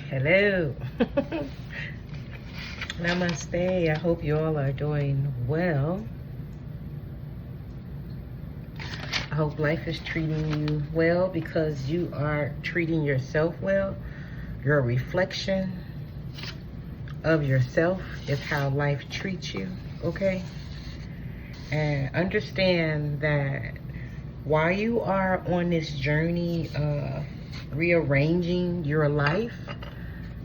Hello. Namaste. I hope you all are doing well. I hope life is treating you well because you are treating yourself well. Your reflection of yourself is how life treats you, okay? And understand that while you are on this journey of rearranging your life,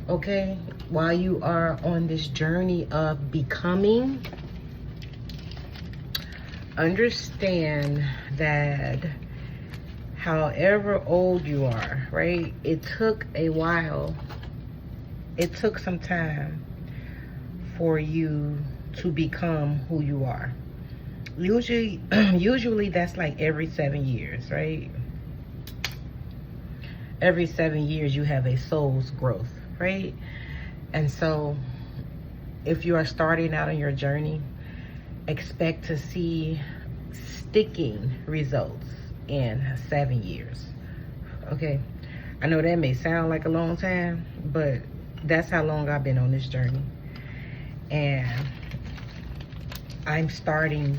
okay, while you are on this journey of becoming, understand that however old you are, right, it took a while, it took some time for you to become who you are. Usually that's like every 7 years, right? Every 7 years you have a soul's growth, right? And so if you are starting out on your journey, expect to see sticking results in 7 years, okay? I know that may sound like a long time, but that's how long I've been on this journey. And I'm starting,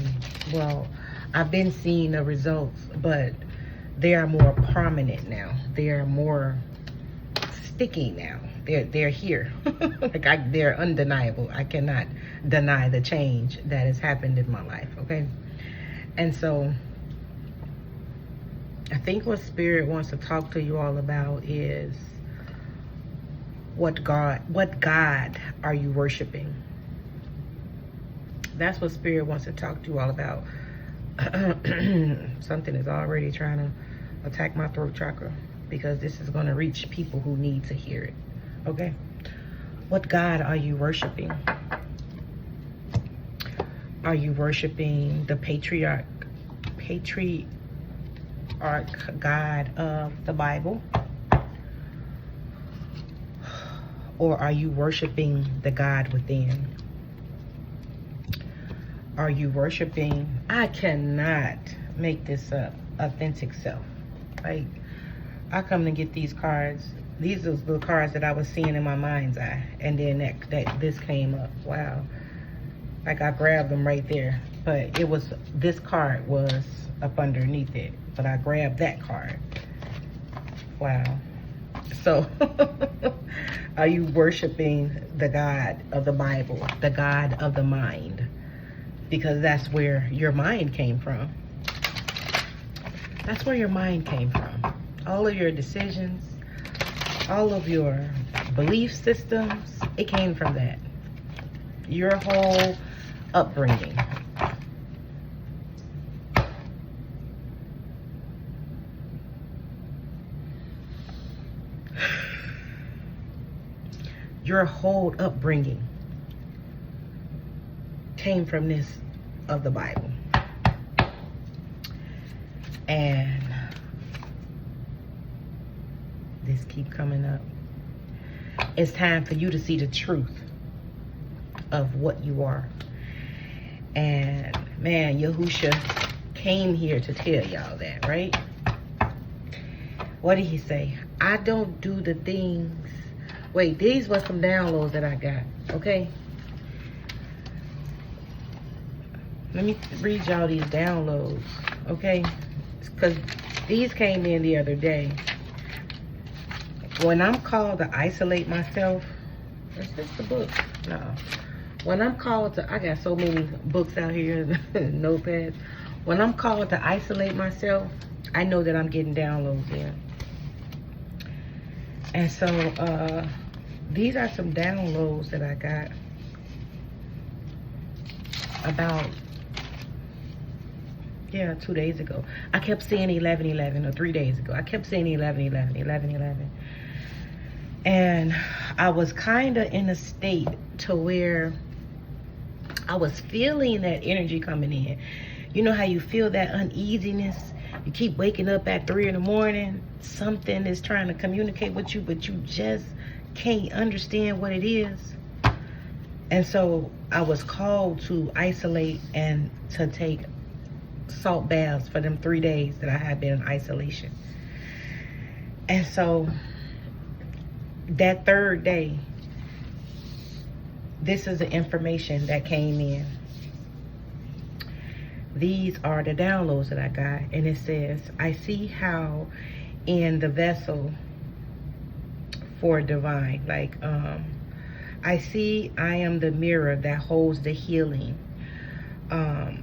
well, I've been seeing the results, but they are more prominent now. They are more sticky now. They're here. They're undeniable. I cannot deny the change that has happened in my life, okay? And so I think what Spirit wants to talk to you all about is what God are you worshiping? That's what Spirit wants to talk to you all about. Something is already trying to attack my throat chakra because this is going to reach people who need to hear it, okay? What God are you worshiping? Are you worshiping the patriarch God of the Bible? Or are you worshiping the God within? Are you worshiping, I cannot make this up, authentic self? Like, I come to get these cards. These are the cards that I was seeing in my mind's eye. And then this came up. Wow. Like I grabbed them right there. But it was, this card was up underneath it. But I grabbed that card. Wow. So, are you worshiping the God of the Bible? The God of the mind? Because that's where your mind came from. That's where your mind came from. All of your decisions, all of your belief systems, it came from that. Your whole upbringing. Your whole upbringing came from this of the Bible. And this keep coming up. It's time for you to see the truth of what you are. And man, Yahusha came here to tell y'all that, right? What did he say? I don't do the things. Wait, these were some downloads that I got, okay? Let me read y'all these downloads, okay? Because these came in the other day. When I'm called to isolate myself, is this the book? No. When I'm called to, I got so many books out here, notepads. When I'm called to isolate myself, I know that I'm getting downloads in. And so, these are some downloads that I got about, 2 days ago. I kept saying 11/11, or 3 days ago. I kept saying 11/11, 11/11. And I was kind of in a state to where I was feeling that energy coming in. You know how you feel that uneasiness? You keep waking up at 3 in the morning. Something is trying to communicate with you, but you just can't understand what it is. And so I was called to isolate and to take salt baths for them 3 days that I had been in isolation. And so that third day, this is the information that came in. These are the downloads that I got. And it says, I see how in the vessel for divine, like, I see I am the mirror that holds the healing. I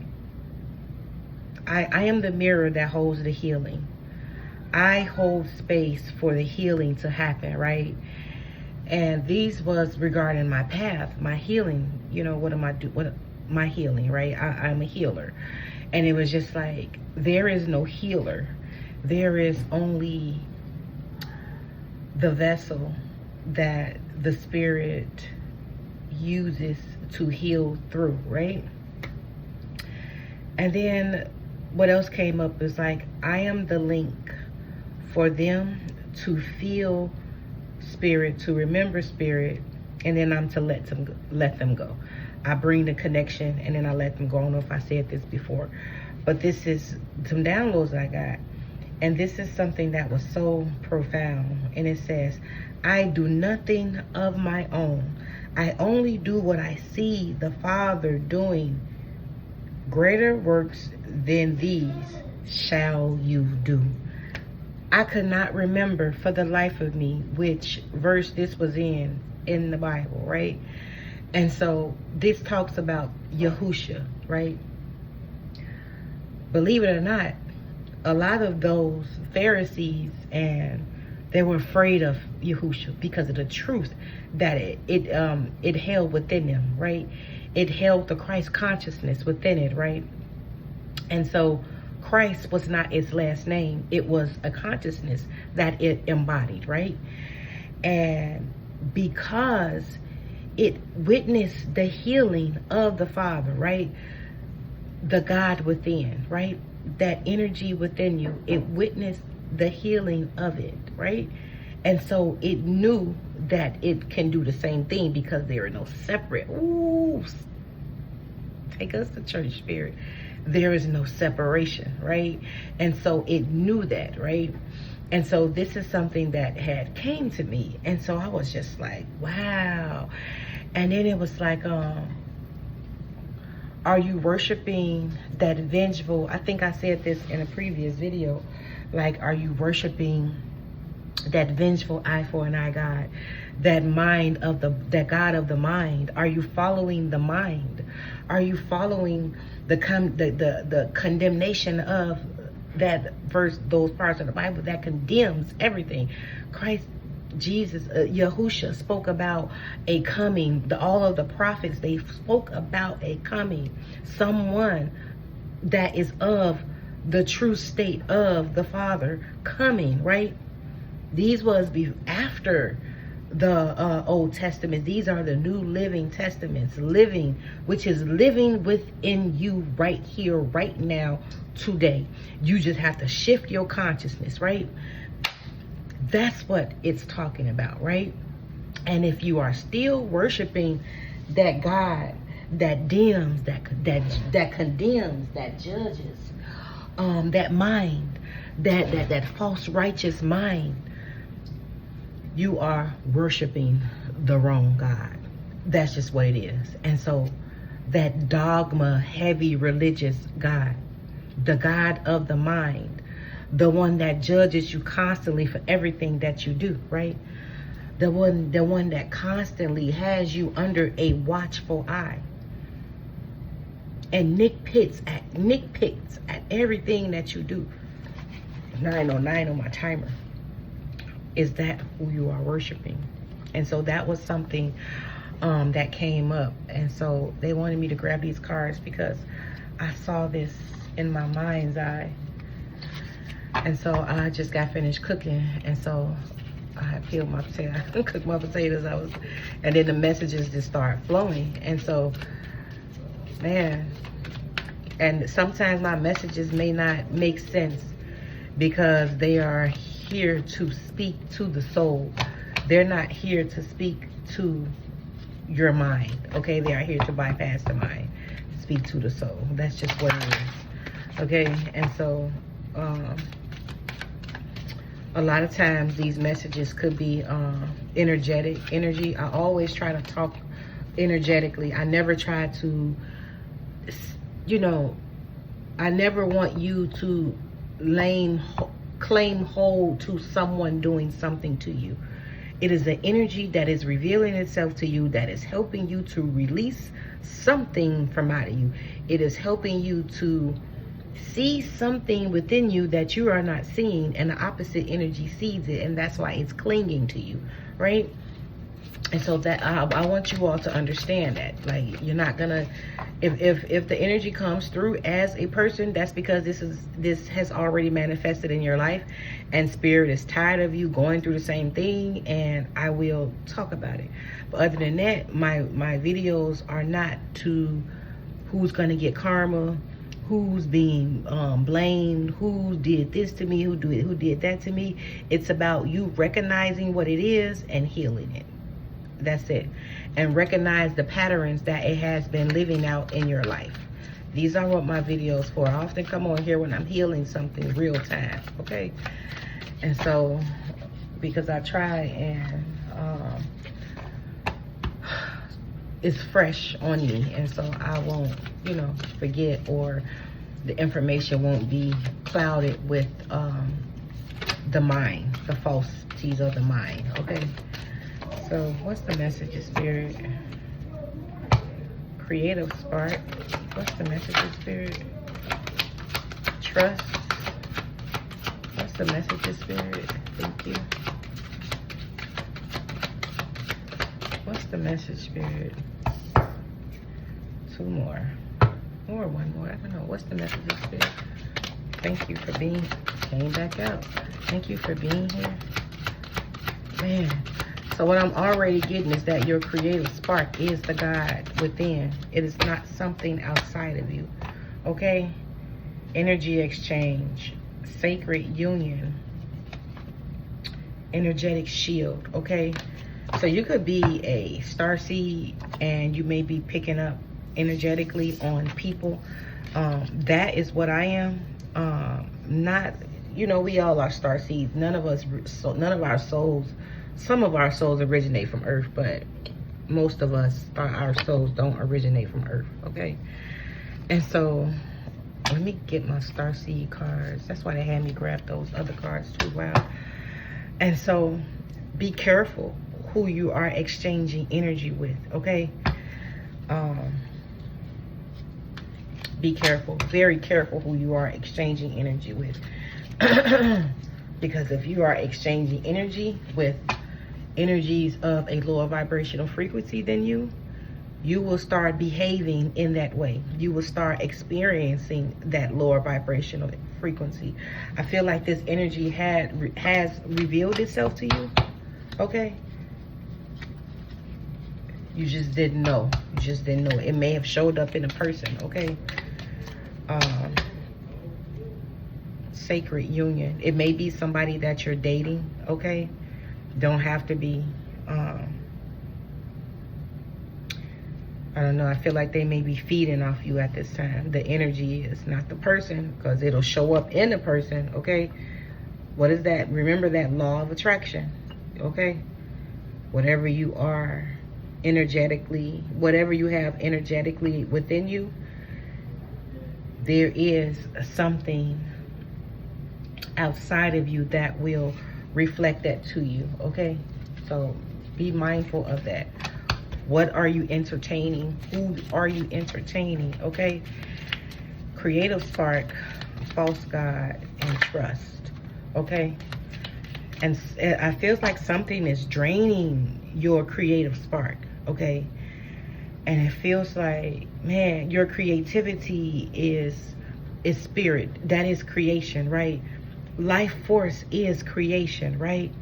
am the mirror that holds the healing. I hold space for the healing to happen, right? And these was regarding my path, my healing. You know, what am I do? What my healing, right? I'm a healer. And it was just like, there is no healer. There is only the vessel that the Spirit uses to heal through, right? And then what else came up is like, I am the link for them to feel Spirit, to remember Spirit, and then I'm to let them go. I bring the connection and then I let them go. I don't know if I said this before, but this is some downloads I got. And this is something that was so profound. And it says, I do nothing of my own. I only do what I see the Father doing. Greater works than these shall you do. I could not remember for the life of me which verse this was in the Bible, right? And so this talks about Yahusha, right? Believe it or not, a lot of those Pharisees, and they were afraid of Yahusha because of the truth that it held within them, right? It held the Christ consciousness within it, right? And so Christ was not its last name. It was a consciousness that it embodied, right? And because it witnessed the healing of the Father, right? The God within, right? That energy within you, it witnessed the healing of it, right? And so it knew that it can do the same thing because there are no separate. Ooh, take us to church, Spirit. There is no separation, right? And so it knew that, right? And so this is something that had came to me. And so I was just like, wow. And then it was like, are you worshiping that vengeful? I think I said this in a previous video. Like, are you worshiping that vengeful eye for an eye God? That mind of that God of the mind? Are you following the mind? Are you following the condemnation of that verse, those parts of the Bible that condemns everything? Christ Jesus, Yahusha spoke about a coming. All of the prophets, they spoke about a coming. Someone that is of the true state of the Father coming, right? These was after the Old Testament. These are the new living testaments, living, which is living within you right here, right now, today. You just have to shift your consciousness, right? That's what it's talking about, right? And if you are still worshiping that God that condemns, that judges, that mind, that false righteous mind, you are worshiping the wrong God. That's just what it is. And so that dogma heavy religious God, the God of the mind, the one that judges you constantly for everything that you do, right? The one that constantly has you under a watchful eye and nitpicks at everything that you do. 9:09 on my timer. Is that who you are worshiping? And so that was something that came up. And so they wanted me to grab these cards because I saw this in my mind's eye. And so I just got finished cooking, and so I peeled my potato. I cooked my potatoes. And then the messages just start flowing. And so, man, and sometimes my messages may not make sense because they are here to speak to the soul. They're not here to speak to your mind, okay? They are here to bypass the mind, speak to the soul. That's just what it is, okay? And so, A lot of times these messages could be energetic energy. I always try to talk energetically. I never try to, you know, I never want you to claim hold to someone doing something to you. It is the energy that is revealing itself to you, that is helping you to release something from out of you. It is helping you to see something within you that you are not seeing, and the opposite energy sees it, and that's why it's clinging to you, right? And so that I want you all to understand that, like, you're not gonna, if the energy comes through as a person, that's because this has already manifested in your life, and spirit is tired of you going through the same thing, and I will talk about it. But other than that, my videos are not to who's gonna get karma, who's being blamed, who did this to me, who did that to me. It's about you recognizing what it is and healing it. That's it. And recognize the patterns that it has been living out in your life. These are what my videos for. I often come on here when I'm healing something real time, okay? And so, because I try and it's fresh on me, and so I won't, you know, forget, or the information won't be clouded with the mind, the falsities of the mind, okay? So what's the message of spirit? Creative spark. What's the message of spirit? Trust. What's the message of spirit? Thank you. What's the message, spirit? Two more. Or one more. I don't know. What's the message of spirit? Thank you for being, came back out. Thank you for being here. Man. So what I'm already getting is that your creative spark is the God within. It is not something outside of you. Okay? Energy exchange. Sacred union. Energetic shield. Okay? So you could be a starseed and you may be picking up energetically on people. That is what I am. Not, you know, we all are starseeds. None of our souls, some of our souls originate from Earth, but most of us, our souls don't originate from Earth, okay? And so, let me get my starseed cards. That's why they had me grab those other cards too. Wow. And so, be careful who you are exchanging energy with, okay? Be careful, very careful who you are exchanging energy with. Because if you are exchanging energy with energies of a lower vibrational frequency than you, you will start behaving in that way. You will start experiencing that lower vibrational frequency. I feel like this energy has revealed itself to you, okay? You just didn't know. You just didn't know. It may have showed up in a person, okay? Sacred union. It may be somebody that you're dating, okay? Don't have to be. I don't know. I feel like they may be feeding off you at this time. The energy is not the person, because it'll show up in the person, okay? What is that? Remember that law of attraction, okay? Whatever you are energetically, whatever you have energetically within you, there is something outside of you that will reflect that to you, okay? So be mindful of that. What are you entertaining? Who are you entertaining, okay? Creative spark, false god, and trust, okay? And I feel like something is draining your creative spark, okay? And it feels like, man, your creativity is spirit. That is creation, right? Life force is creation, right?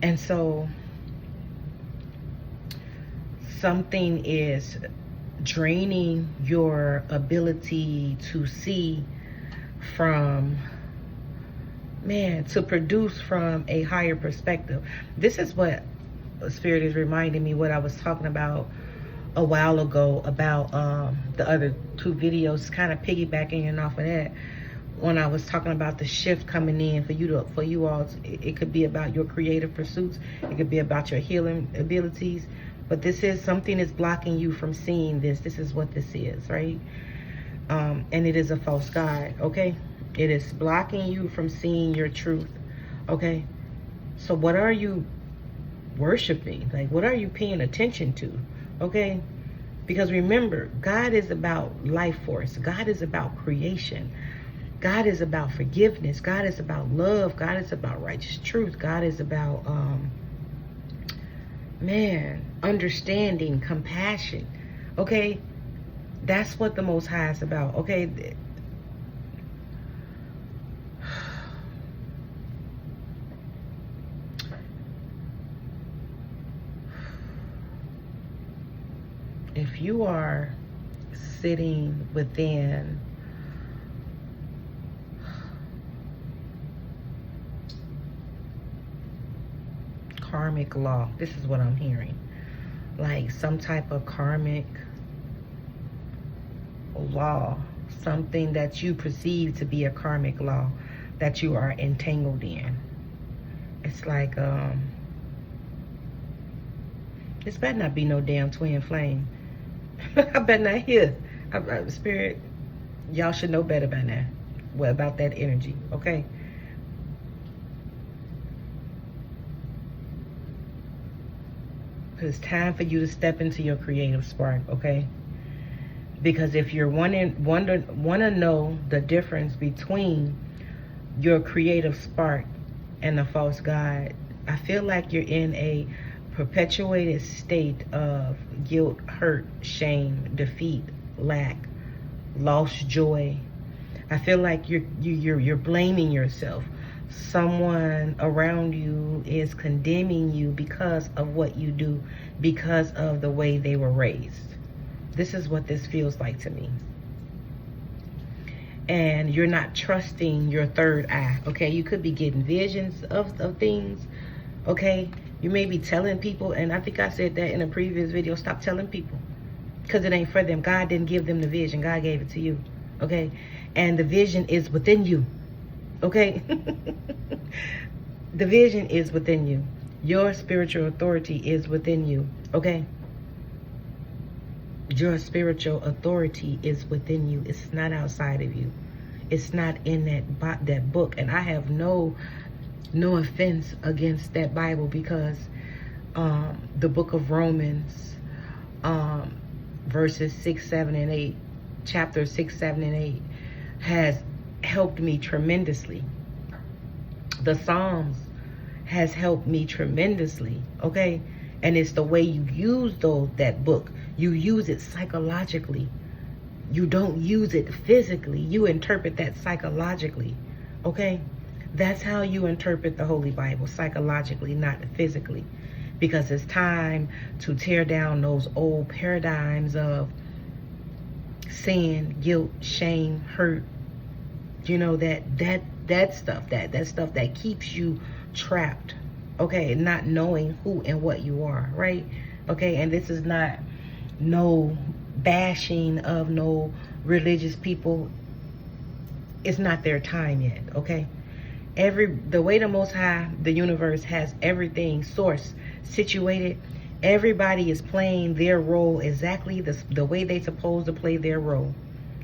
And so something is draining your ability to see from, man, to produce from a higher perspective. This is what Spirit is reminding me, what I was talking about a while ago about the other two videos, kind of piggybacking off of that. when I was talking about the shift coming in for you all, it could be about your creative pursuits. It could be about your healing abilities. But this is something is blocking you from seeing this. This is what this is, right? And it is a false god, okay? It is blocking you from seeing your truth, okay? So what are you worshiping? Like, what are you paying attention to, okay? Because remember, God is about life force. God is about creation. God is about forgiveness. God is about love. God is about righteous truth. God is about, understanding, compassion. Okay? That's what the Most High is about. Okay? If you are sitting within karmic law, this is what I'm hearing, like some type of karmic law, something that you perceive to be a karmic law that you are entangled in. It's like this better not be no damn twin flame. I better not hear. Spirit, y'all should know better by now. What about that energy, okay? It's time for you to step into your creative spark, okay? Because if you're want to know the difference between your creative spark and the false god, I feel like you're in a perpetuated state of guilt, hurt, shame, defeat, lack, lost joy. I feel like you're blaming yourself. Someone around you is condemning you because of what you do, because of the way they were raised. This is what this feels like to me. And you're not trusting your third eye, okay? You could be getting visions of things, okay? You may be telling people, and I think I said that in a previous video, stop telling people, because it ain't for them. God didn't give them the vision. God gave it to you, okay? And the vision is within you, okay? The vision is within you. Your spiritual authority is within you, okay? Your spiritual authority is within you. It's not outside of you. It's not in that book. And I have no offense against that Bible, because the book of Romans, verses 6, 7, and 8, chapters 6, 7, and 8 has helped me tremendously. The Psalms has helped me tremendously, okay? And it's the way you use that book. You use it psychologically. You don't use it physically. You interpret that psychologically, okay? That's how you interpret the Holy Bible, psychologically, not physically. Because it's time to tear down those old paradigms of sin, guilt, shame, hurt. You know, that stuff that keeps you trapped, okay? Not knowing who and what you are, right? Okay, and this is not no bashing of no religious people. It's not their time yet, okay? The way the Most High, the universe, has everything source situated, everybody is playing their role exactly the way they're supposed to play their role,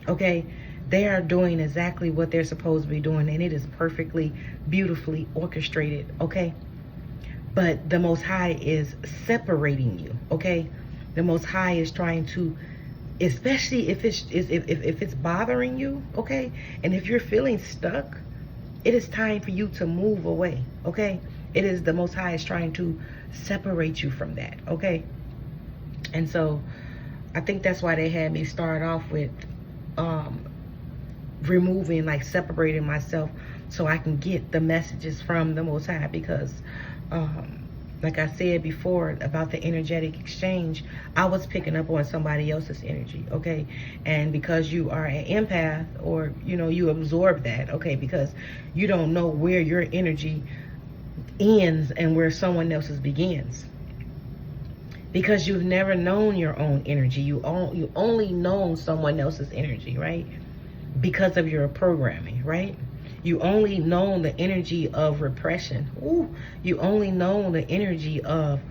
okay? They are doing exactly what they're supposed to be doing, and it is perfectly, beautifully orchestrated, okay? But the Most High is separating you, okay? The Most High is trying to, especially if it's bothering you, okay? And if you're feeling stuck, it is time for you to move away, okay? It is the Most High is trying to separate you from that, okay? And so I think that's why they had me start off with removing, like separating myself, so I can get the messages from the Most High. Because like I said before about the energetic exchange, I was picking up on somebody else's energy, okay? And because you are an empath, or you absorb that, okay, because you don't know where your energy ends and where someone else's begins, because you've never known your own energy. You only known someone else's energy, right? because of your programming, right? You only know the energy of repression. Ooh, you only know the energy of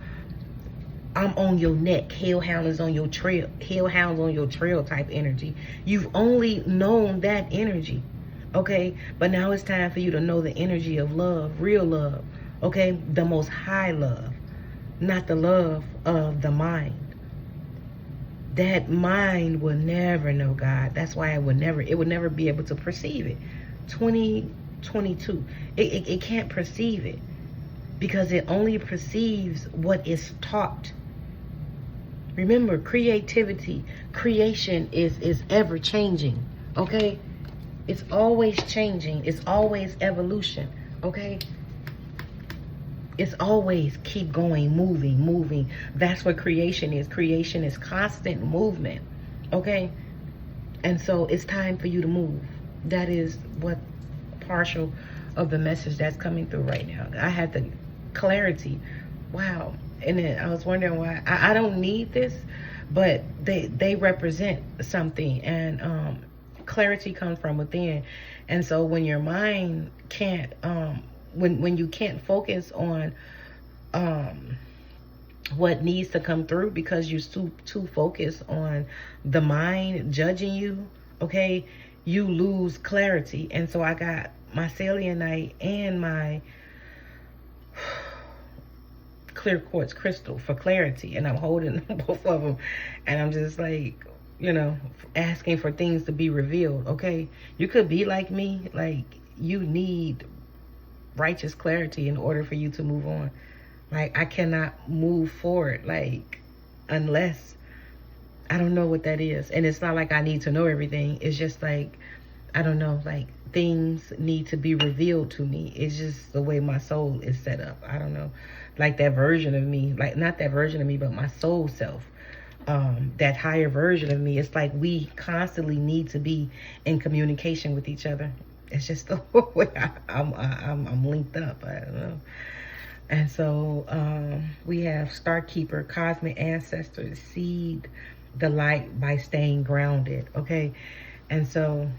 I'm on your neck, hellhound is on your trail, hellhound's on your trail type energy. You've only known that energy, okay? But now it's time for you to know the energy of love, real love, okay? The most high love, not the love of the mind. That mind will never know God. That's why it would never be able to perceive it. 2022, it can't perceive it because it only perceives what is taught. Remember, creativity, creation is ever changing, okay? It's always changing. It's always evolution, okay? It's always keep going, moving. That's what creation is. Creation is constant movement, okay? And so it's time for you to move. That is what partial of the message that's coming through right now. I had the clarity. Wow. And then I was wondering why I don't need this, but they represent something, and clarity comes from within. And so when your mind can't when you can't focus on what needs to come through because you're too focused on the mind judging you, okay, you lose clarity. And so I got my selenite and my clear quartz crystal for clarity, and I'm holding both of them, and I'm just like, you know, asking for things to be revealed, okay? You could be like me, like you need righteous clarity in order for you to move on. Like I cannot move forward like unless I don't know what that is. And it's not like I need to know everything. It's just like, I don't know, like things need to be revealed to me. It's just the way my soul is set up. I don't know, like that version of me, like not that version of me, but my soul self, that higher version of me. It's like we constantly need to be in communication with each other. It's just the way I'm linked up. I don't know. And so we have Star Keeper, Cosmic Ancestors, Seed the Light by staying grounded, okay? And so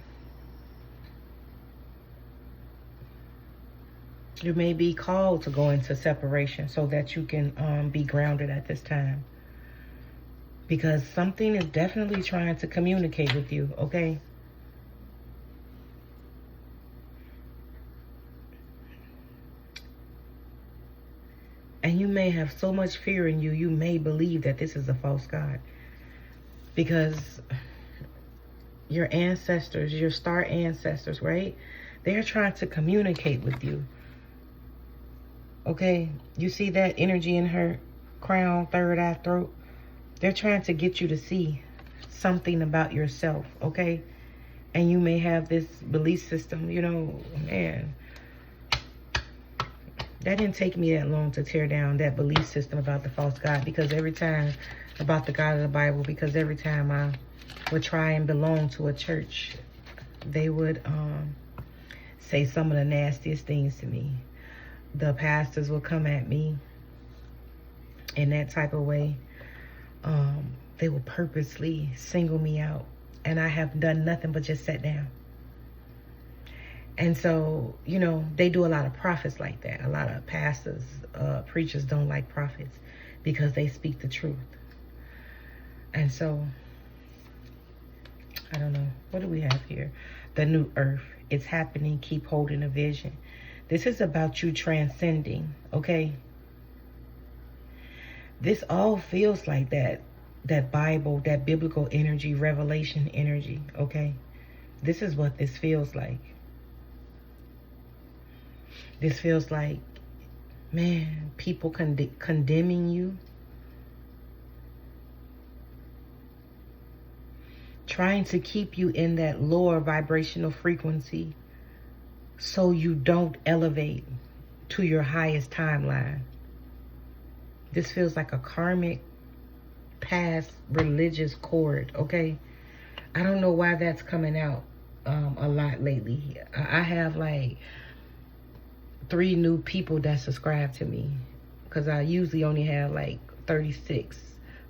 you may be called to go into separation so that you can be grounded at this time. Because something is definitely trying to communicate with you, okay? And you may have so much fear in you, you may believe that this is a false God. Because your ancestors, your star ancestors, right? They're trying to communicate with you. Okay? You see that energy in her crown, third eye, throat? They're trying to get you to see something about yourself, okay? And you may have this belief system, you know, man. That didn't take me that long to tear down that belief system about the false God, because every time, about the God of the Bible, because every time I would try and belong to a church, they would say some of the nastiest things to me. The pastors would come at me in that type of way. They will purposely single me out, and I have done nothing but just sat down. And so, you know, they do a lot of prophets like that. A lot of pastors, preachers don't like prophets because they speak the truth. And so, I don't know. What do we have here? The new earth. It's happening. Keep holding a vision. This is about you transcending, okay? This all feels like that Bible, that biblical energy, revelation energy, okay? This is what this feels like. This feels like, man, people condemning you. Trying to keep you in that lower vibrational frequency so you don't elevate to your highest timeline. This feels like a karmic past religious cord, okay? I don't know why that's coming out a lot lately. I have like 3 new people that subscribe to me, because I usually only have like 36.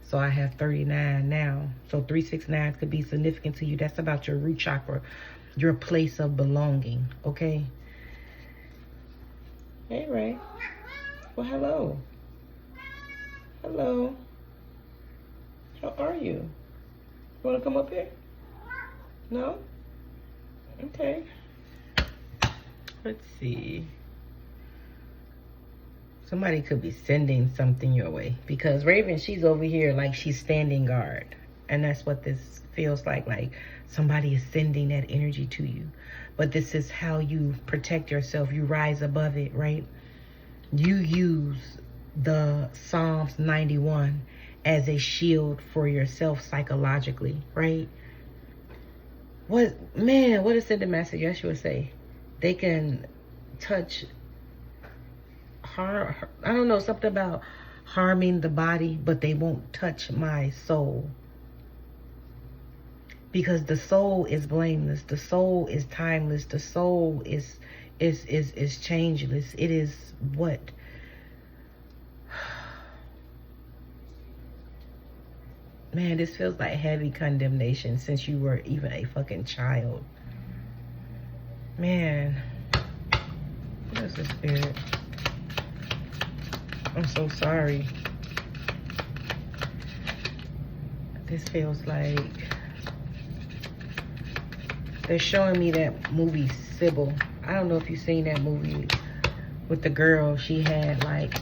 So I have 39 now. So 369 could be significant to you. That's about your root chakra, your place of belonging, okay? Hey, Ray. Well, hello. Hello. How are you? You want to come up here? No? Okay. Let's see. Somebody could be sending something your way, because Raven, she's over here like she's standing guard. And that's what this feels like somebody is sending that energy to you. But this is how you protect yourself. You rise above it, right? You use the Psalms 91 as a shield for yourself psychologically, right? What does the master Yeshua say? They can touch harm, I don't know, something about harming the body, but they won't touch my soul. Because the soul is blameless, the soul is timeless, the soul is changeless. It is what? Man, this feels like heavy condemnation since you were even a fucking child. Man, what is the spirit? I'm so sorry. This feels like they're showing me that movie Sybil. I don't know if you've seen that movie with the girl. She had like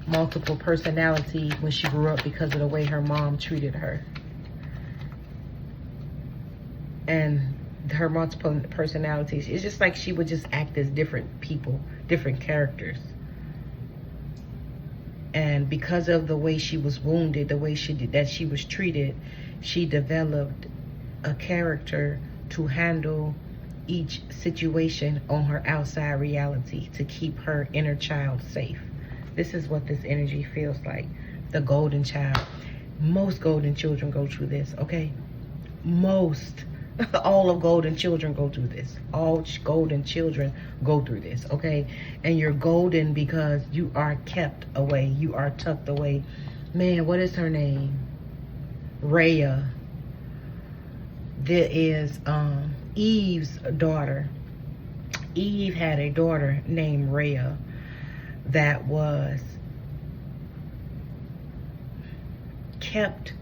multiple personalities when she grew up because of the way her mom treated her. And her multiple personalities, it's just like she would just act as different people, different characters. And because of the way she was wounded, the way that she was treated, she developed a character to handle each situation on her outside reality to keep her inner child safe. This is what this energy feels like. The golden child. Most golden children go through this, okay? Most. All of golden children go through this. All golden children go through this, okay? And you're golden because you are kept away. You are tucked away. Man, what is her name? Rhea. There is Eve's daughter. Eve had a daughter named Rhea that was kept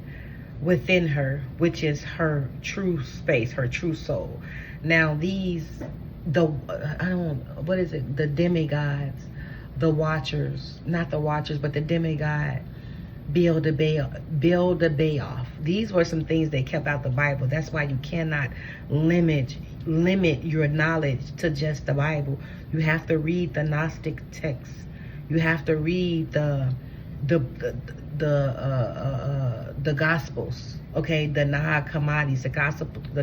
within her, which is her true space, her true soul. Now the demigods, the watchers, not the watchers, but the demigod, build a Bayoff. These were some things they kept out the Bible. That's why you cannot limit your knowledge to just the Bible. You have to read the Gnostic texts. You have to read the Gospels, okay, the Nahag Hammadis, the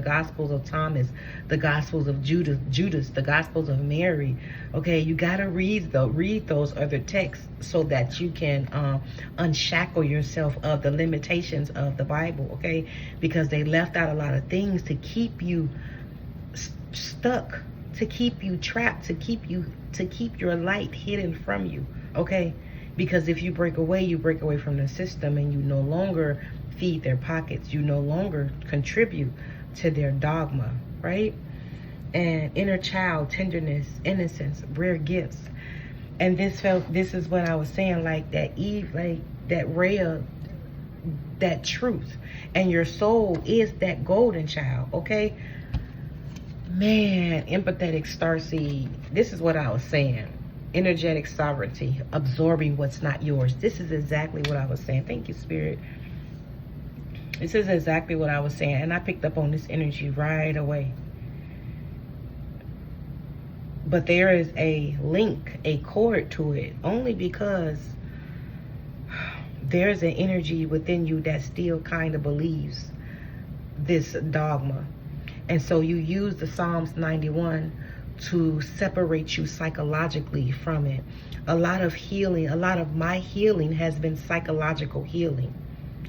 Gospels of Thomas, the Gospels of Judas, the Gospels of Mary. Okay, you gotta read those other texts so that you can unshackle yourself of the limitations of the Bible. Okay, because they left out a lot of things to keep you stuck, to keep you trapped, to keep your light hidden from you. Okay. Because if you break away from the system, and you no longer feed their pockets. You no longer contribute to their dogma, right? And inner child, tenderness, innocence, rare gifts. And this is what I was saying, like that Eve, like that Rhea, that truth. And your soul is that golden child, okay? Man, empathetic starseed. This is what I was saying. Energetic sovereignty, absorbing what's not yours. This is exactly what I was saying. Thank you, Spirit. This is exactly what I was saying. And I picked up on this energy right away. But there is a link, a cord to it, only because there's an energy within you that still kind of believes this dogma. And so you use the Psalms 91 to separate you psychologically from it. A lot of healing, a lot of my healing has been psychological healing.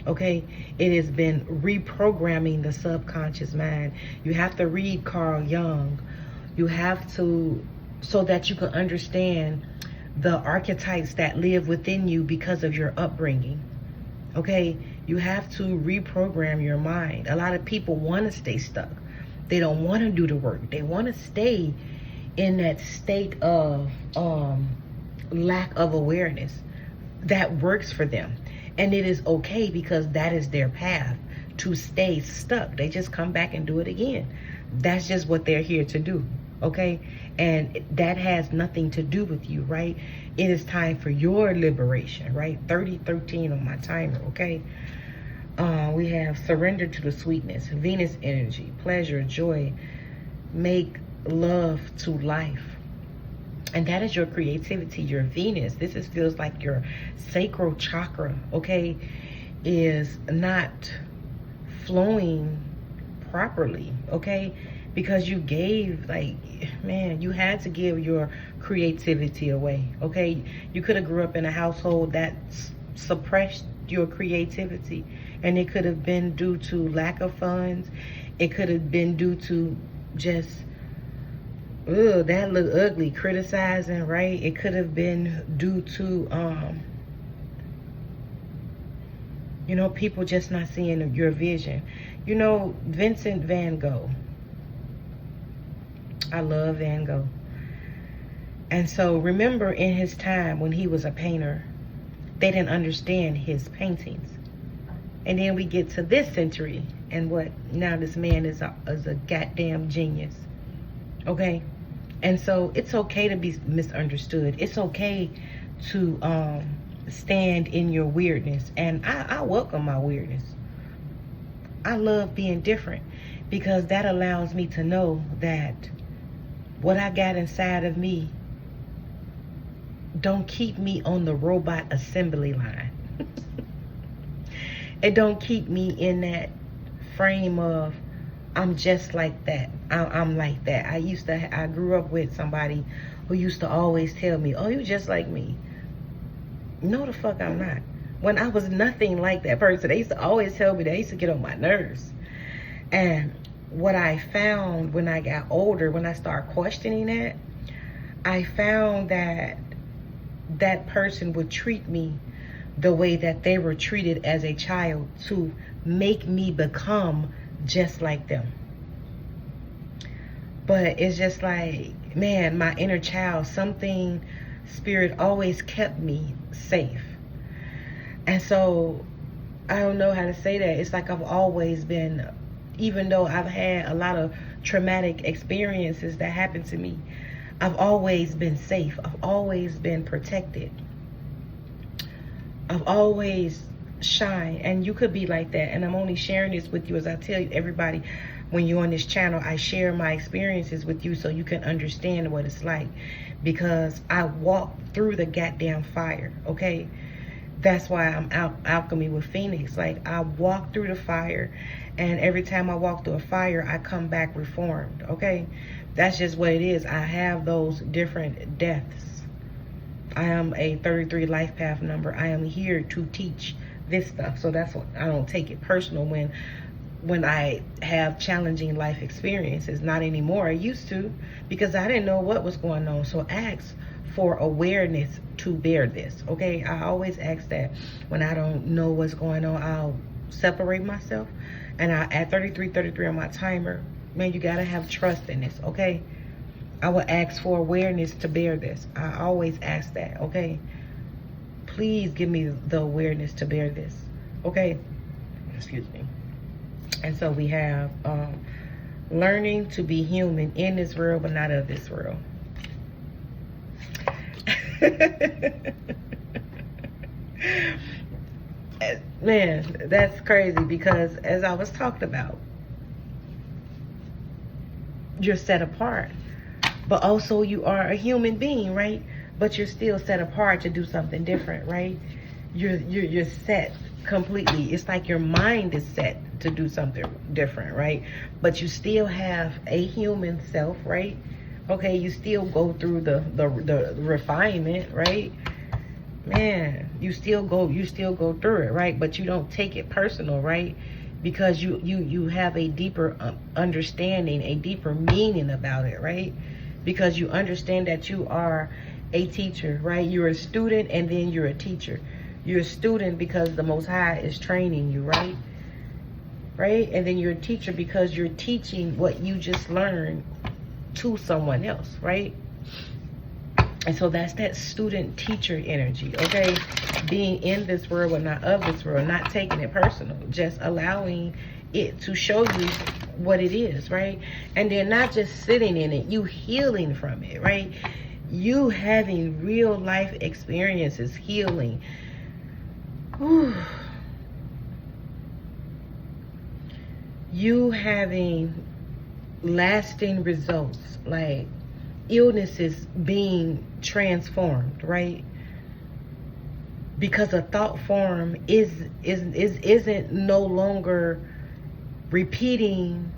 Okay, it has been reprogramming the subconscious mind. You have to read Carl Jung. You have to, so that you can understand the archetypes that live within you because of your upbringing. Okay, you have to reprogram your mind. A lot of people want to stay stuck. They don't want to do the work. They want to stay in that state of lack of awareness. That works for them. And it is okay, because that is their path to stay stuck. They just come back and do it again. That's just what they're here to do, okay? And that has nothing to do with you, right? It is time for your liberation, right? 3013 on my timer, okay? We have surrender to the sweetness, Venus energy, pleasure, joy, make love to life. And that is your creativity, your Venus. This feels like your sacral chakra, okay, is not flowing properly, okay? Because you gave, like, man, you had to give your creativity away, okay? You could have grew up in a household that suppressed your creativity, and it could have been due to lack of funds. It could have been due to just, ugh, that look ugly, criticizing, right? It could have been due to, you know, people just not seeing your vision. You know, Vincent van Gogh. I love Van Gogh. And so remember, in his time when he was a painter, they didn't understand his paintings. And then we get to this century, and what? Now this man is a goddamn genius. Okay? And so it's okay to be misunderstood. It's okay to stand in your weirdness. And I welcome my weirdness. I love being different, because that allows me to know that what I got inside of me don't keep me on the robot assembly line. It don't keep me in that frame of, I'm just like that. I'm like that. I grew up with somebody who used to always tell me, oh, you just like me. No, the fuck I'm not. When I was nothing like that person, they used to always tell me that. They used to get on my nerves. And what I found when I got older, when I started questioning that, I found that that person would treat me the way that they were treated as a child, to make me become just like them. But it's just like, man, my inner child, something, spirit always kept me safe. And so I don't know how to say that. It's like I've always been, even though I've had a lot of traumatic experiences that happened to me, I've always been safe. I've always been protected. I've always shined. And you could be like that. And I'm only sharing this with you, as I tell you, everybody, when you're on this channel, I share my experiences with you so you can understand what it's like. Because I walked through the goddamn fire, okay? That's why I'm Alchemy with Phoenix. Like, I walk through the fire, and every time I walk through a fire, I come back reformed, okay? That's just what it is. I have those different deaths. I am a 33 life path number. I am here to teach this stuff. So that's what, I don't take it personal when I have challenging life experiences. Not anymore. I used to, because I didn't know what was going on. So ask for awareness to bear this, okay? I always ask that. When I don't know what's going on, I'll separate myself. And at 33 on my timer, man, you gotta have trust in this, okay? I will ask for awareness to bear this. I always ask that, okay? Please give me the awareness to bear this, okay? Excuse me. And so we have learning to be human in this world, but not of this world. Man, that's crazy, because as I was talking about, you're set apart, but also you are a human being, right? But you're still set apart to do something different, right? You're set completely. It's like your mind is set to do something different, right? But you still have a human self, right? Okay, you still go through the refinement, right? Man, you still go through it, right? But you don't take it personal, right? Because you have a deeper understanding, a deeper meaning about it, right? Because you understand that you are a teacher, right? You're a student, and then you're a teacher. You're a student because the Most High is training you, right? right? And then you're a teacher because you're teaching what you just learned to someone else, right? And so that's that student teacher energy, okay? Being in this world but not of this world, not taking it personal, just allowing it to show you what it is, right? And then not just sitting in it, you healing from it, right? You having real life experiences, healing. Whew. You having lasting results, like illnesses being transformed, right? Because a thought form isn't no longer repeating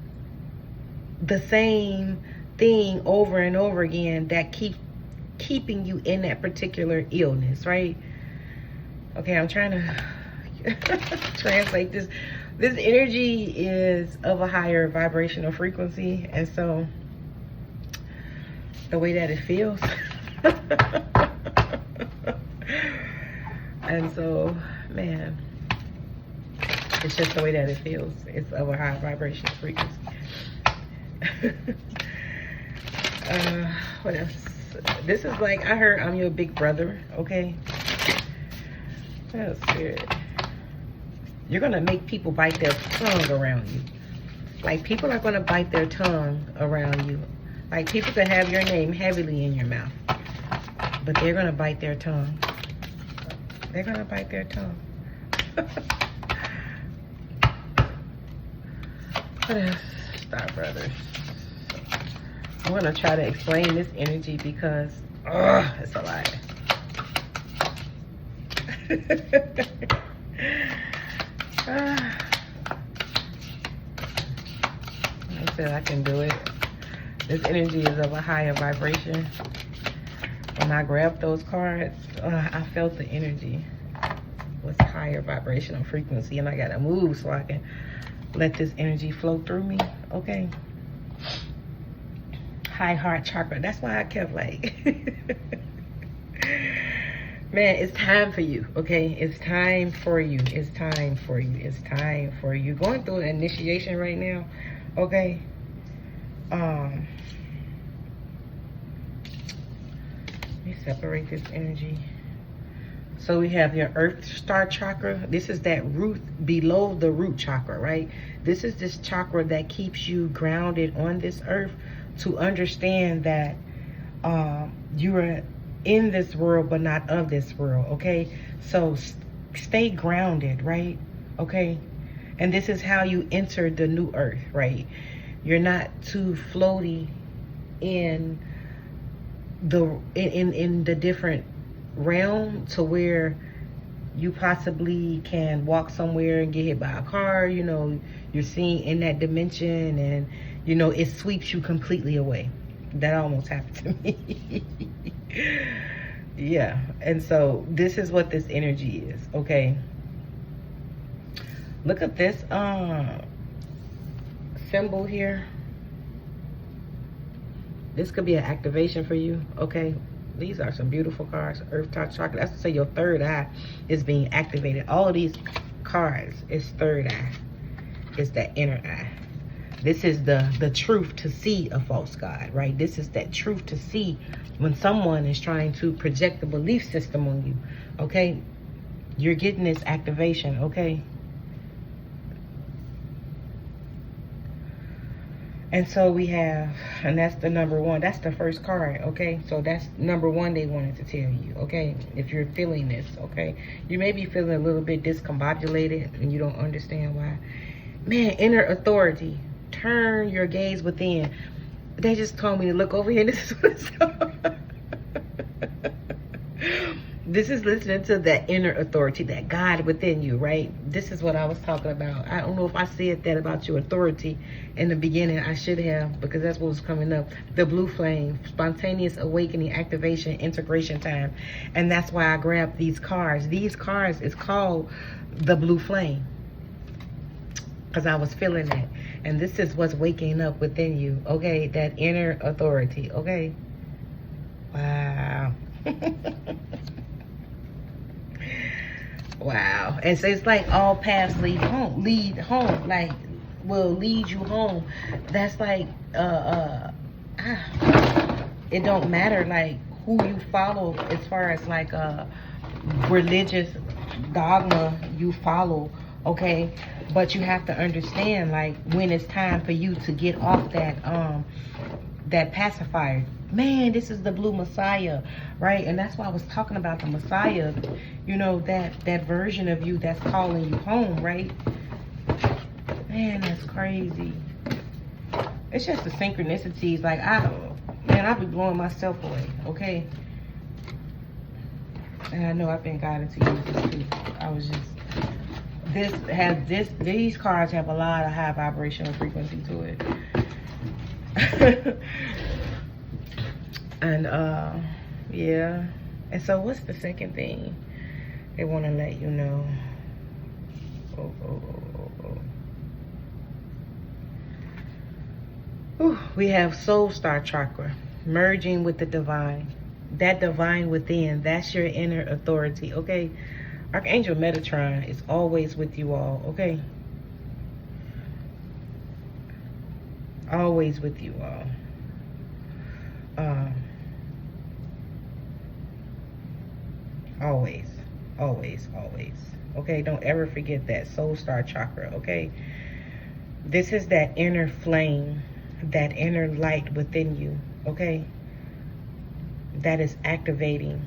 the same thing over and over again that keeping you in that particular illness, right? Okay, I'm trying to translate this. This energy is of a higher vibrational frequency, and so the way that it feels and so, man, it's just the way that it feels. It's of a high vibrational frequency. What else? This is like, I heard I'm your big brother, okay? That's good. You're gonna make people bite their tongue around you. Like, people are gonna bite their tongue around you. Like, people can have your name heavily in your mouth, but they're gonna bite their tongue. They're gonna bite their tongue. What else? Star Brothers. I'm gonna try to explain this energy because, it's a lot. I said I can do it. This energy is of a higher vibration. When I grabbed those cards, I felt the energy was higher vibrational frequency, and I gotta move so I can let this energy flow through me, okay? High heart chakra. That's why I kept like, man, it's time for you, okay? It's time for you. It's time for you. It's time for you. Going through an initiation right now, okay? Let me separate this energy. So we have your earth star chakra. This is that root, below the root chakra, right? This is this chakra that keeps you grounded on this earth to understand that you are in this world but not of this world, okay? So stay grounded, right? Okay? And this is how you enter the new earth, right? You're not too floaty in the different realm to where you possibly can walk somewhere and get hit by a car. You know, you're seeing in that dimension, and you know it sweeps you completely away. That almost happened to me. Yeah. And so this is what this energy is, okay? Look at this symbol here. This could be an activation for you, okay? These are some beautiful cards. Earth Talk Chakra. That's to say your third eye is being activated. All of these cards is third eye. It's that inner eye. This is the truth to see a false god, right? This is that truth to see when someone is trying to project a belief system on you, okay? You're getting this activation, okay? And so we have, and that's the number one. That's the first card, okay? So that's number one they wanted to tell you, okay? If you're feeling this, okay? You may be feeling a little bit discombobulated and you don't understand why. Man, inner authority. Turn your gaze within. They just told me to look over here. This is what it's This is listening to that inner authority, that God within you, right? This is what I was talking about. I don't know if I said that about your authority in the beginning. I should have, because that's what was coming up. The blue flame, spontaneous awakening, activation, integration time. And that's why I grabbed these cards. These cards is called the blue flame, because I was feeling that. And this is what's waking up within you, okay? That inner authority, okay? Wow. Wow. And so it's like all paths lead home. Like will lead you home. That's like it don't matter like who you follow as far as like religious dogma you follow, okay? But you have to understand like when it's time for you to get off that pacifier. Man, this is the blue Messiah, right? And that's why I was talking about the Messiah, you know, that version of you that's calling you home, right? Man, that's crazy. It's just the synchronicities. Like, I'll be blowing myself away, okay? And I know I've been guided to use this too. I was just, these cards have a lot of high vibrational frequency to it. And, yeah. And so what's the second thing they want to let you know? We have soul star chakra, merging with the divine. That divine within, that's your inner authority, okay? Archangel Metatron is always with you all, okay? Always with you all. Always, always, always. Okay, don't ever forget that soul star chakra, okay? This is that inner flame, that inner light within you, okay? That is activating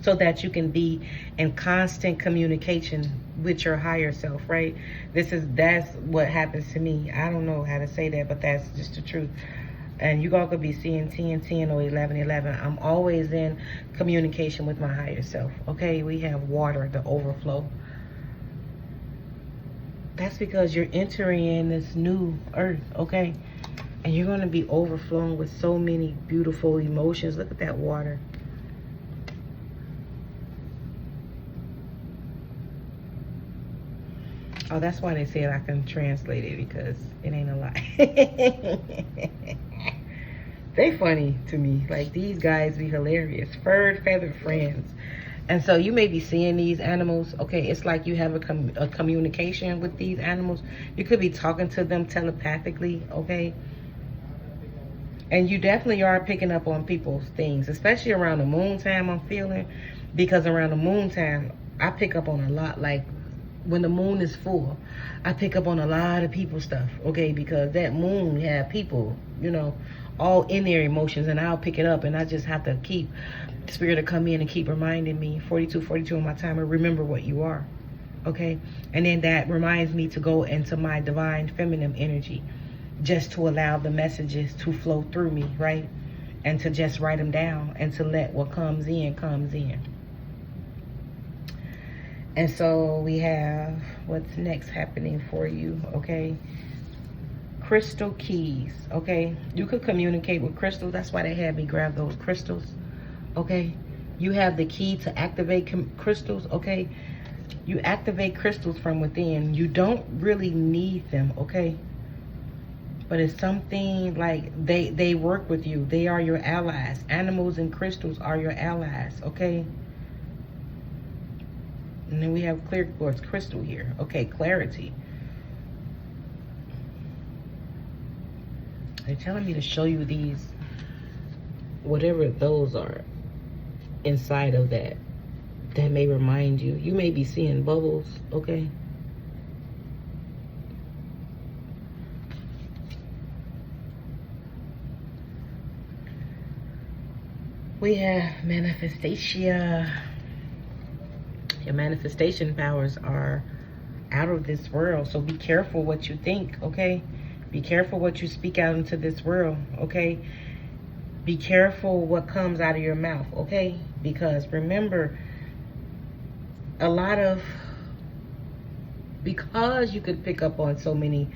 so that you can be in constant communication with your higher self, right? That's what happens to me. I don't know how to say that, but that's just the truth. And you all could be seeing 10, 10, or 11, 11. I'm always in communication with my higher self, okay? We have water, the overflow. That's because you're entering in this new earth, okay? And you're going to be overflowing with so many beautiful emotions. Look at that water. Oh, that's why they said I can translate it, because it ain't a lie. They funny to me. Like, these guys be hilarious. Furred, feathered friends. And so you may be seeing these animals. Okay, it's like you have a communication with these animals. You could be talking to them telepathically, okay? And you definitely are picking up on people's things, especially around the moon time, I'm feeling. Because around the moon time, I pick up on a lot. Like, when the moon is full, I pick up on a lot of people's stuff, okay? Because that moon have people, you know, all in their emotions, and I'll pick it up, and I just have to keep spirit to come in and keep reminding me, 42 on my timer, remember what you are, okay? And then that reminds me to go into my divine feminine energy, just to allow the messages to flow through me, right? And to just write them down, and to let what comes in, comes in. And so we have what's next happening for you, okay? Crystal keys, okay? You could communicate with crystals. That's why they had me grab those crystals, okay? You have the key to activate crystals, okay? You activate crystals from within. You don't really need them, okay? But it's something like they work with you. They are your allies. Animals and crystals are your allies, okay? And then we have clear quartz crystal here. Okay, clarity. They're telling me to show you these, whatever those are inside of that may remind you. You may be seeing bubbles, okay? We have manifestation. Your manifestation powers are out of this world. So be careful what you think, okay? Be careful what you speak out into this world, okay? Be careful what comes out of your mouth, okay? Because remember, because you could pick up on so many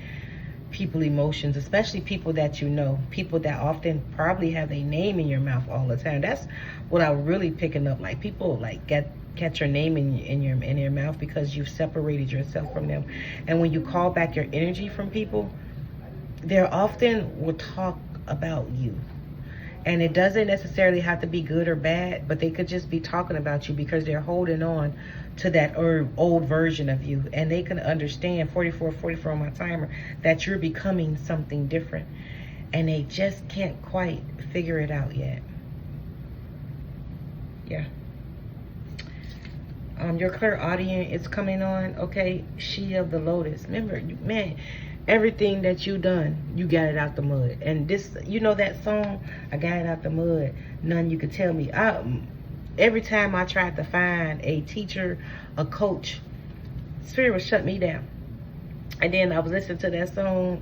people emotions, especially people that you know, people that often probably have a name in your mouth all the time. That's what I'm really picking up. Like, people like catch your name in your mouth because you've separated yourself from them. And when you call back your energy from people, they often will talk about you. And it doesn't necessarily have to be good or bad, but they could just be talking about you because they're holding on to that old version of you. And they can understand, 44 on my timer, that you're becoming something different. And they just can't quite figure it out yet. Yeah. Your clairaudient is coming on, okay? She of the Lotus. Remember, man, everything that you done, you got it out the mud. And this, you know that song, I got it out the mud, none you could tell me. Every time I tried to find a teacher, a coach, Spirit would shut me down. And then I was listening to that song,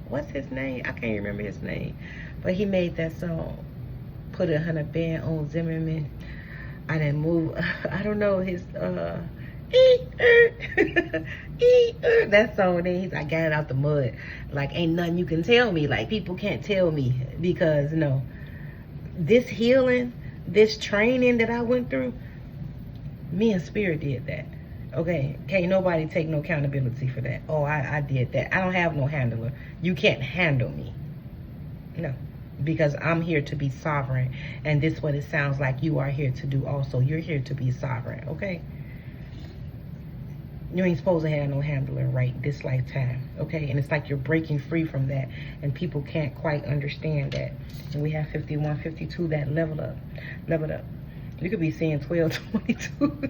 what's his name? I can't remember his name. But he made that song, put a 100 band on Zimmerman. I didn't move. I don't know his that song. Then he's, I got it out the mud. Like, ain't nothing you can tell me. Like, people can't tell me, because no, this healing, this training that I went through, me and Spirit did that. Okay, can't nobody take no accountability for that. Oh, I did that. I don't have no handler. You can't handle me. No. Because I'm here to be sovereign. And this is what it sounds like you are here to do also. You're here to be sovereign, okay? You ain't supposed to have no handler right this lifetime, okay? And it's like you're breaking free from that. And people can't quite understand that. And we have 51, 52, that level up. Level up. You could be seeing 1222.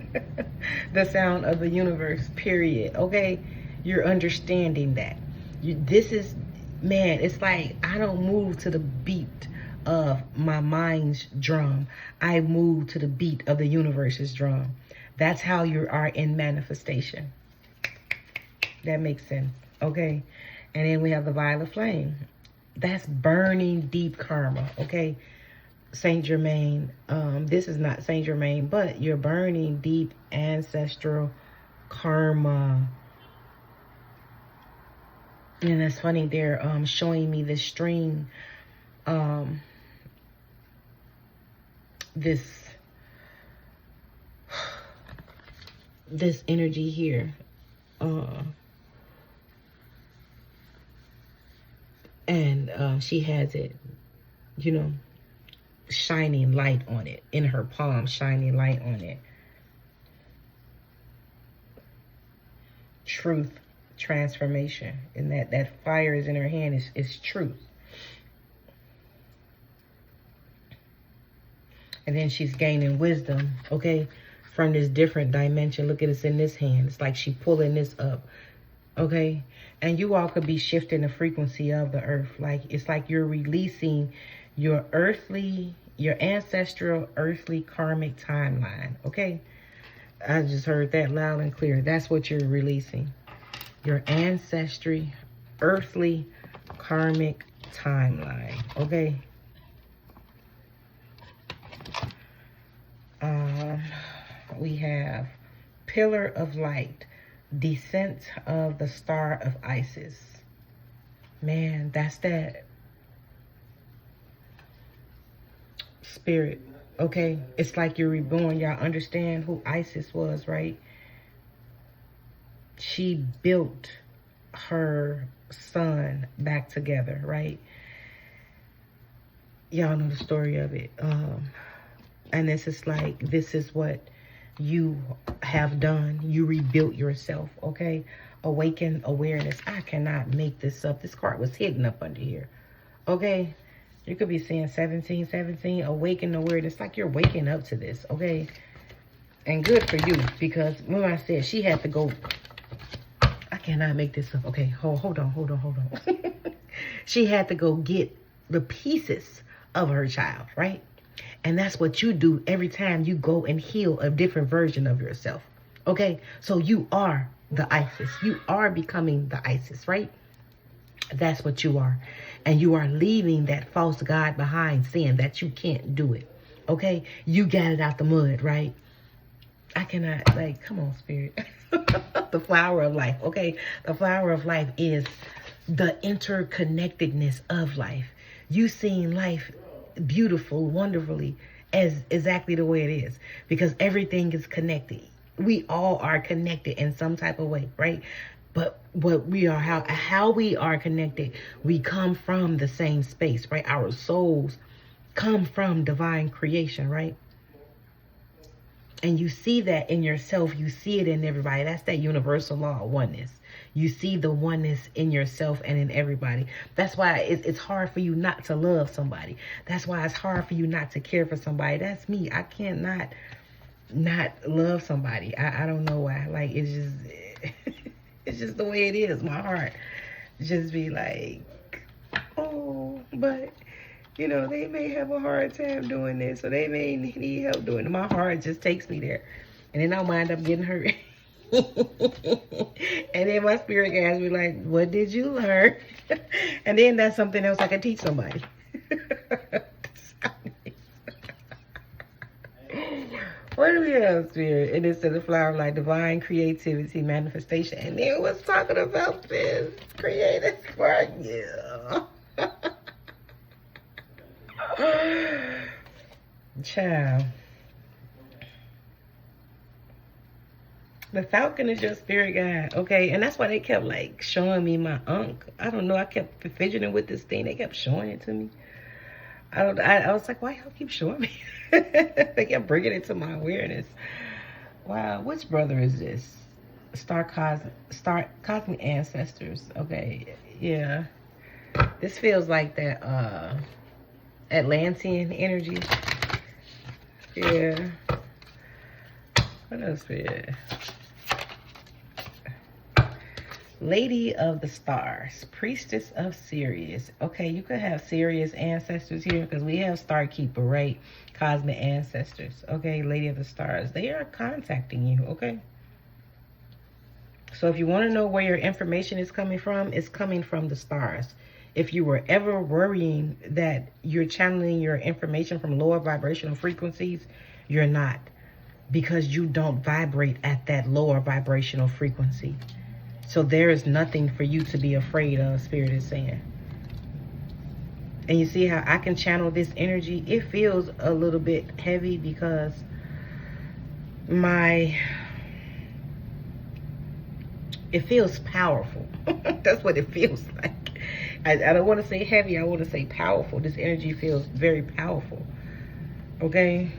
The sound of the universe, period, okay? You're understanding that. This is... Man, it's like I don't move to the beat of my mind's drum. I move to the beat of the universe's drum. That's how you are in manifestation. That makes sense, okay? And then we have the violet flame. That's burning deep karma, okay? Saint Germain, this is not Saint Germain, but you're burning deep ancestral karma. And that's funny, they're showing me this string, this energy here. And she has it, you know, shining light on it, in her palm, shining light on it. Truth. Transformation, and that fire is in her hand is truth. And then she's gaining wisdom, okay, from this different dimension. Look at it's in this hand. It's like she's pulling this up, okay? And you all could be shifting the frequency of the earth. Like, it's like you're releasing your ancestral earthly karmic timeline, okay? I just heard that loud and clear. That's what you're releasing. Your ancestry, earthly, karmic timeline, okay? We have Pillar of Light, Descent of the Star of Isis. Man, that's that spirit, okay? It's like you're reborn. Y'all understand who Isis was, right? She built her son back together, right? Y'all know the story of it. And this is like, this is what you have done. You rebuilt yourself, okay? Awaken awareness. I cannot make this up. This card was hidden up under here, okay? You could be saying 17, awaken awareness. Like you're waking up to this, okay? And good for you, because when I said she had to go... I cannot make this up. Okay, hold on. She had to go get the pieces of her child, right? And that's what you do every time you go and heal a different version of yourself. Okay, so you are the Isis. You are becoming the Isis, right? That's what you are. And you are leaving that false God behind, saying that you can't do it. Okay, you got it out the mud, right? I cannot, like, come on, Spirit. The flower of life, okay? The flower of life is the interconnectedness of life. You seeing life beautiful, wonderfully, as exactly the way it is, because everything is connected. We all are connected in some type of way, right? But what we are, how we are connected, we come from the same space, right? Our souls come from divine creation, right? And you see that in yourself. You see it in everybody. That's that universal law of oneness. You see the oneness in yourself and in everybody. That's why it's hard for you not to love somebody. That's why it's hard for you not to care for somebody. That's me. I can't not love somebody. I don't know why. Like, it's just it's just the way it is. My heart just be like, oh, but you know, they may have a hard time doing this, or they may need help doing it. My heart just takes me there. And then I'll wind up getting hurt. And then my spirit guys be like, what did you learn? And then that's something else I can teach somebody. What do we have, spirit? And it says the flower like divine creativity, manifestation. And then was talking about this creative spark. Yeah. Child. The falcon is your spirit guide, okay? And that's why they kept like showing me my unk. I don't know. I kept fidgeting with this thing. They kept showing it to me. I was like, why y'all keep showing me? They kept bringing it to my awareness. Wow, which brother is this? Star Cosmic Ancestors. Okay, yeah. This feels like that Atlantean energy. Yeah. What else we had? Lady of the Stars, Priestess of Sirius. Okay, you could have Sirius ancestors here because we have Star Keeper, right? Cosmic ancestors. Okay, Lady of the Stars. They are contacting you, okay? So if you want to know where your information is coming from, it's coming from the stars. If you were ever worrying that you're channeling your information from lower vibrational frequencies, you're not. Because you don't vibrate at that lower vibrational frequency. So there is nothing for you to be afraid of, Spirit is saying. And you see how I can channel this energy? It feels a little bit heavy because it feels powerful. That's what it feels like. I don't want to say heavy, I want to say powerful. This energy feels very powerful. Okay?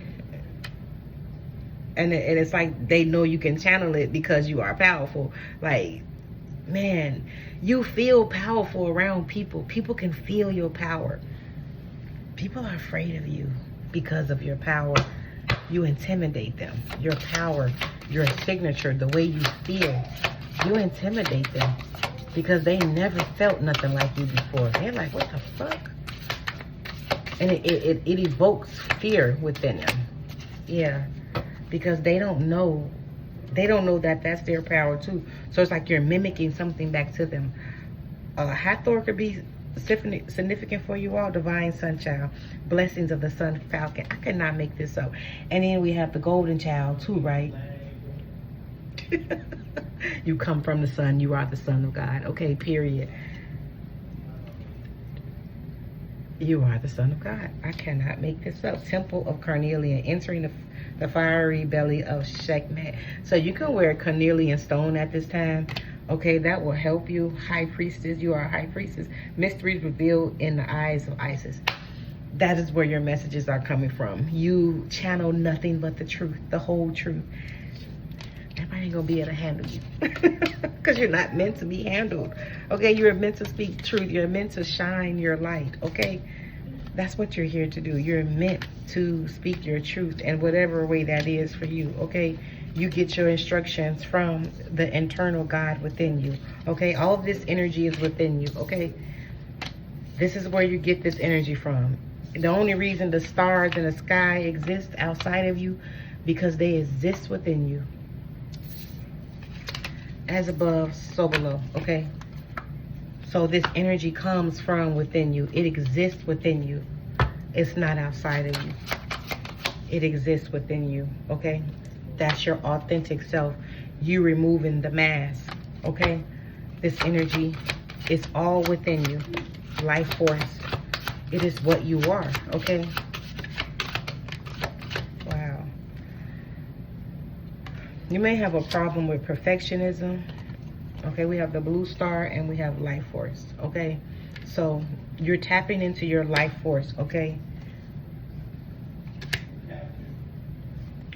And it's like they know you can channel it because you are powerful. Like, man, you feel powerful around people. People can feel your power. People are afraid of you because of your power. You intimidate them. Your power, your signature, the way you feel. You intimidate them because they never felt nothing like you before. They're like, what the fuck? And it evokes fear within them. Yeah. Because they don't know that that's their power too. So it's like you're mimicking something back to them. Hathor could be significant for you all. Divine Sun Child, blessings of the Sun Falcon. I cannot make this up. And then we have the Golden Child too, right? You come from the sun. You are the Son of God. Okay, period. You are the Son of God. I cannot make this up. Temple of Carnelian, entering the fiery belly of Sekhmet. So you can wear carnelian stone at this time. Okay, that will help you. High Priestess, you are a High Priestess. Mysteries revealed in the eyes of Isis. That is where your messages are coming from. You channel nothing but the truth, the whole truth. Everybody ain't gonna be able to handle you. Because you're not meant to be handled. Okay, you're meant to speak truth. You're meant to shine your light. Okay, that's what you're here to do. You're meant to speak your truth in whatever way that is for you. Okay, you get your instructions from the internal God within you. Okay, all of this energy is within you. Okay, this is where you get this energy from. The only reason the stars in the sky exist outside of you, because they exist within you. As above, so below. Okay, so this energy comes from within you. It exists within you. It's not outside of you. It exists within you. Okay, that's your authentic self. You removing the mask. Okay, this energy is all within you. Life force. It is what you are. Okay. Wow. You may have a problem with perfectionism. Okay, we have the blue star and we have life force. Okay, so you're tapping into your life force. Okay,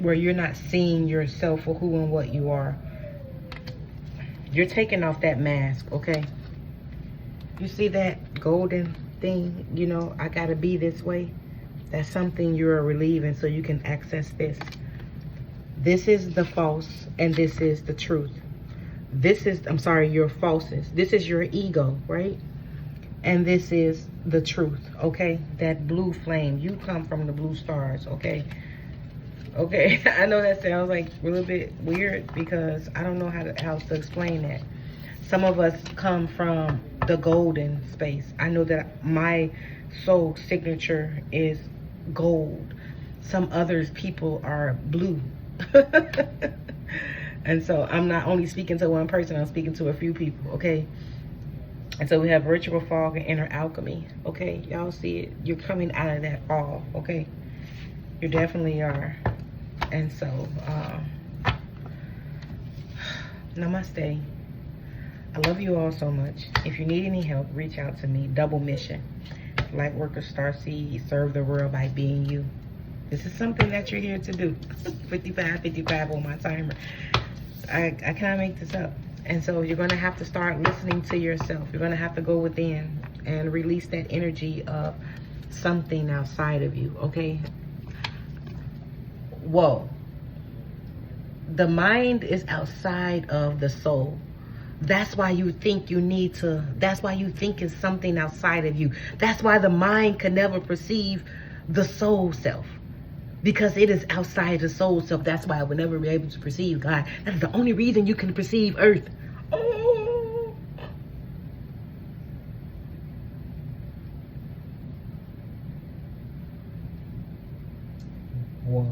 where you're not seeing yourself for who and what you are. You're taking off that mask. Okay, you see that golden thing? You know, I gotta be this way. That's something you're relieving so you can access this. This is the false and this is the truth. This is, I'm sorry, your falseness. This is your ego, right? And this is the truth, okay? That blue flame. You come from the blue stars, okay? Okay, I know that sounds like a little bit weird because I don't know how to explain that. Some of us come from the golden space. I know that my soul signature is gold. Some others people are blue. And so I'm not only speaking to one person, I'm speaking to a few people, okay? And so we have ritual fog and inner alchemy, okay? Y'all see it? You're coming out of that fog, okay? You definitely are. And so, namaste. I love you all so much. If you need any help, reach out to me. Double mission. Light worker, starseed, serve the world by being you. This is something that you're here to do. 55 on my timer. I cannot make this up. And so you're going to have to start listening to yourself. You're going to have to go within and release that energy of something outside of you, okay? Whoa. The mind is outside of the soul. That's why you think you need to, that's why you think it's something outside of you. That's why the mind can never perceive the soul self. Because it is outside the soul self. That's why I will never be able to perceive God. That is the only reason you can perceive earth. Oh. Wow.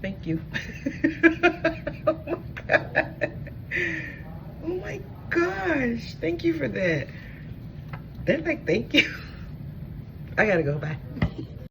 Thank you. Oh my God. Oh my gosh. Thank you for that. They're like, thank you. I gotta go. Bye.